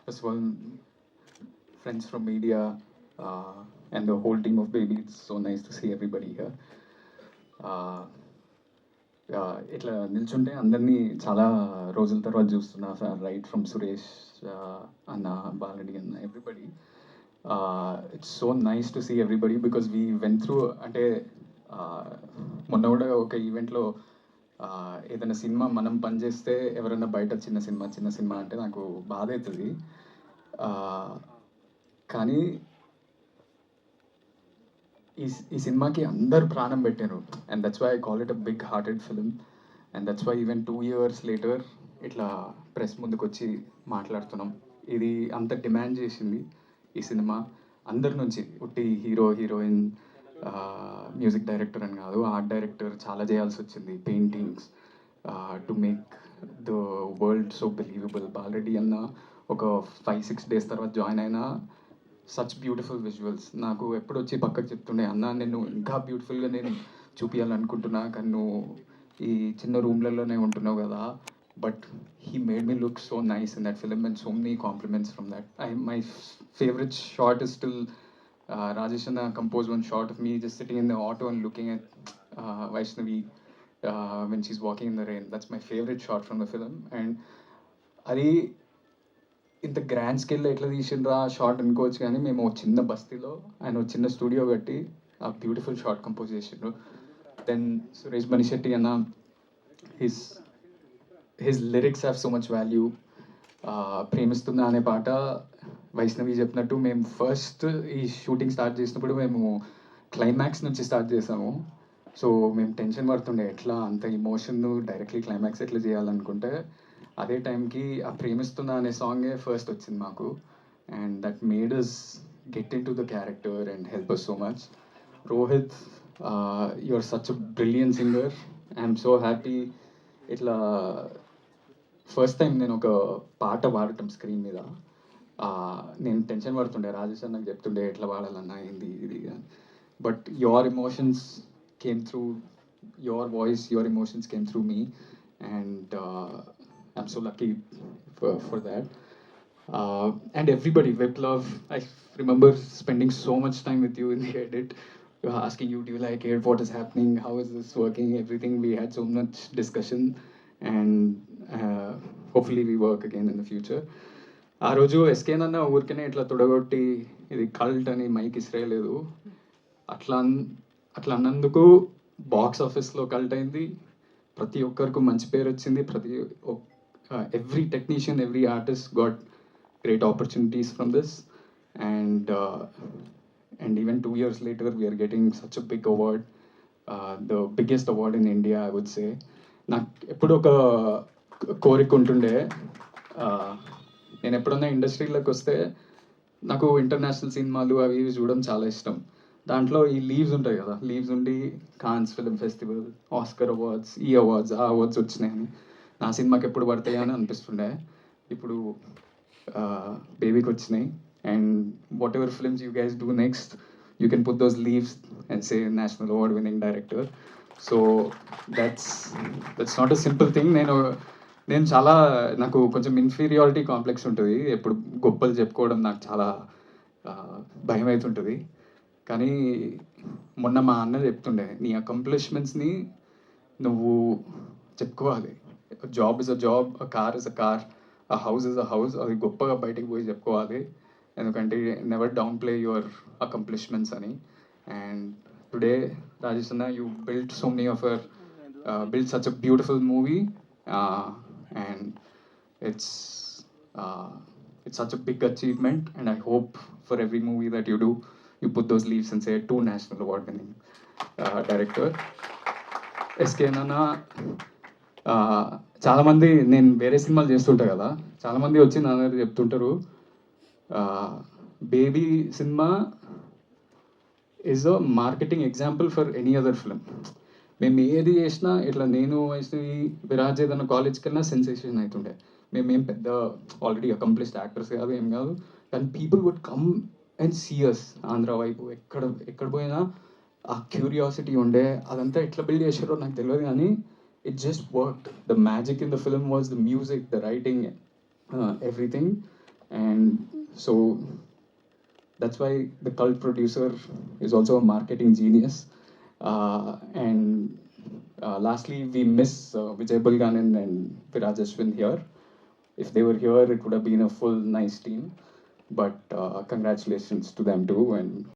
First of all, friends from media and the whole team of Baby, it's so nice to see everybody here. ఇట్లా నిల్చుంటే అందరినీ చాలా రోజుల తర్వాత చూస్తున్నా sir, right from Suresh anna, బాలడి anna, everybody. It's so nice to see everybody because we went through. అంటే మొన్న కూడా ఒక ఈవెంట్లో ఏదైనా సినిమా మనం పనిచేస్తే ఎవరైనా బయట చిన్న సినిమా అంటే నాకు బాధ అవుతుంది. కానీ ఈ సినిమాకి అందరు ప్రాణం పెట్టారు. And that's why I call it a big hearted film. And that's why even 2 years later ఇట్లా ప్రెస్ ముందుకు వచ్చి మాట్లాడుతున్నాం. ఇది అంత డిమాండ్ చేసింది ఈ సినిమా అందరి నుంచి. ఉట్టి హీరో, హీరోయిన్, మ్యూజిక్ డైరెక్టర్ అని కాదు, ఆర్ట్ డైరెక్టర్ చాలా చేయాల్సి వచ్చింది. Paintings to make the world so believable. Already అన్న ఒక 5-6 days తర్వాత జాయిన్ అయినా సచ్ బ్యూటిఫుల్ విజువల్స్. నాకు ఎప్పుడు వచ్చి పక్కకు చెప్తుండే, అన్న నేను ఇంకా బ్యూటిఫుల్గా నేను చూపించాలనుకుంటున్నా, కానీ నువ్వు ఈ చిన్న రూమ్లలోనే ఉంటున్నావు కదా. But he made me look so nice in that film and so many compliments from that. My favourite short is still Rajesh anna compose one short of me just sitting in the auto and looking at Vaishnavi when she's walking in the rain. That's my favorite shot from the film. And అది ఇంత grand స్కేల్లో ఎట్లా తీసిండ్రా short అనుకోవచ్చు, కానీ మేము ఒక చిన్న బస్తీలో ఆయన ఒక చిన్న స్టూడియో కట్టి ఆ బ్యూటిఫుల్ షార్ట్ కంపోజ్ చేసిండ్రు. Then Suresh Banisetty anna, his his lyrics have so much value. ప్రేమిస్తుందా అనే పాట వైష్ణవి చెప్పినట్టు మేము ఫస్ట్ ఈ షూటింగ్ స్టార్ట్ చేసినప్పుడు మేము క్లైమాక్స్ నుంచి స్టార్ట్ చేసాము. సో మేము టెన్షన్ పడుతుండే ఎట్లా అంత ఇమోషన్ డైరెక్ట్లీ క్లైమాక్స్ ఎట్లా చేయాలనుకుంటే, అదే టైంకి ఆ ప్రేమిస్తున్నా అనే సాంగే ఫస్ట్ వచ్చింది మాకు. And that made us get into the character and help us so much. Rohit, you are such a brilliant singer. I'm so happy. ఇట్లా ఫస్ట్ టైం నేను ఒక పాట పాడటం స్క్రీన్ మీద. నేను టెన్షన్ పడుతుండే, రాజేష్ నాకు చెప్తుండే ఎట్లా పాడాలన్నా ఏంది ఇది. But your emotions came through, your voice, your emotions came through me, and I'm so lucky for that. And everybody, Viplav, I remember spending so much time with you in the edit, asking you, do you like it, what is happening, how is this working, everything. We had so much discussion, and hopefully we work again in the future. ఆ రోజు ఎస్కేనన్న ఊరికనే ఇట్లా తొడగొట్టి ఇది cult అని mic ఇస్రేయలేదు. అట్లా అన్నందుకు box ఆఫీస్లో cult అయింది. ప్రతి ఒక్కరికి మంచి పేరు వచ్చింది. Every technician, every artist got great opportunities from this. And even 2 years later we are getting such a big award, the biggest award in India, I would say. నాకు ఎప్పుడు ఒక కోరిక ఉంటుండే, నేను ఎప్పుడన్నా ఇండస్ట్రీలోకి వస్తే నాకు ఇంటర్నేషనల్ సినిమాలు అవి ఇవి చూడడం చాలా ఇష్టం. దాంట్లో ఈ లీవ్స్ ఉంటాయి కదా, లీవ్స్ ఉండి Cannes film festival, Oscar awards, ఈ అవార్డ్స్ ఆ అవార్డ్స్ వచ్చినాయని నా సినిమాకి ఎప్పుడు పడతాయి అని అనిపిస్తుండే. ఇప్పుడు బేబీకి వచ్చినాయి. And what ever films you guys do next, you can put those leaves and say national award winning director. So that's not a simple thing. నేను చాలా, నాకు కొంచెం ఇన్ఫీరియారిటీ కాంప్లెక్స్ ఉంటుంది. ఎప్పుడు గొప్పలు చెప్పుకోవడం నాకు చాలా భయం అవుతుంటుంది. కానీ మొన్న మా అన్న చెప్తుండే, నీ అకంప్లిష్మెంట్స్ని నువ్వు చెప్పుకోవాలి. Job is a job, a car is a car, a house is a house. అది గొప్పగా బయటికి పోయి చెప్పుకోవాలి. ఎందుకంటే never down play your accomplishments అని. అండ్ టుడే రాజేష్ అన్న, you built so many of your built such a beautiful movie, and it's it's such a big achievement. And I hope for every movie that you do, you put those leaves and say to national award winning director S K నాన్న. చాలామంది, నేను వేరే సినిమాలు చేస్తుంటా కదా, చాలామంది వచ్చి నా దగ్గర చెప్తుంటారు, baby cinema is a marketing example for any other film. మేము ఏది చేసినా ఇట్లా, నేను వైష్ణవి, విరాజ్ ఏదైనా కాలేజ్కి వెళ్ళినా సెన్సేషన్ అవుతుండే. మేమేం పెద్ద ఆల్రెడీ అకంప్లిష్డ్ యాక్టర్స్ కాదు, ఏం కాదు, కానీ people would come and see us. Andhra వైపు ఎక్కడ పోయినా ఆ క్యూరియాసిటీ ఉండే. అదంతా ఎట్లా బిల్డ్ చేశారో నాకు తెలియదు, కానీ it just worked. The magic in the film was the music, the writing, everything. And so that's why the cult producer is also a marketing genius. And lastly, we miss Vijay Bulganan and Viraj Ashwin here. If they were here, it would have been a full nice team. But congratulations to them too. And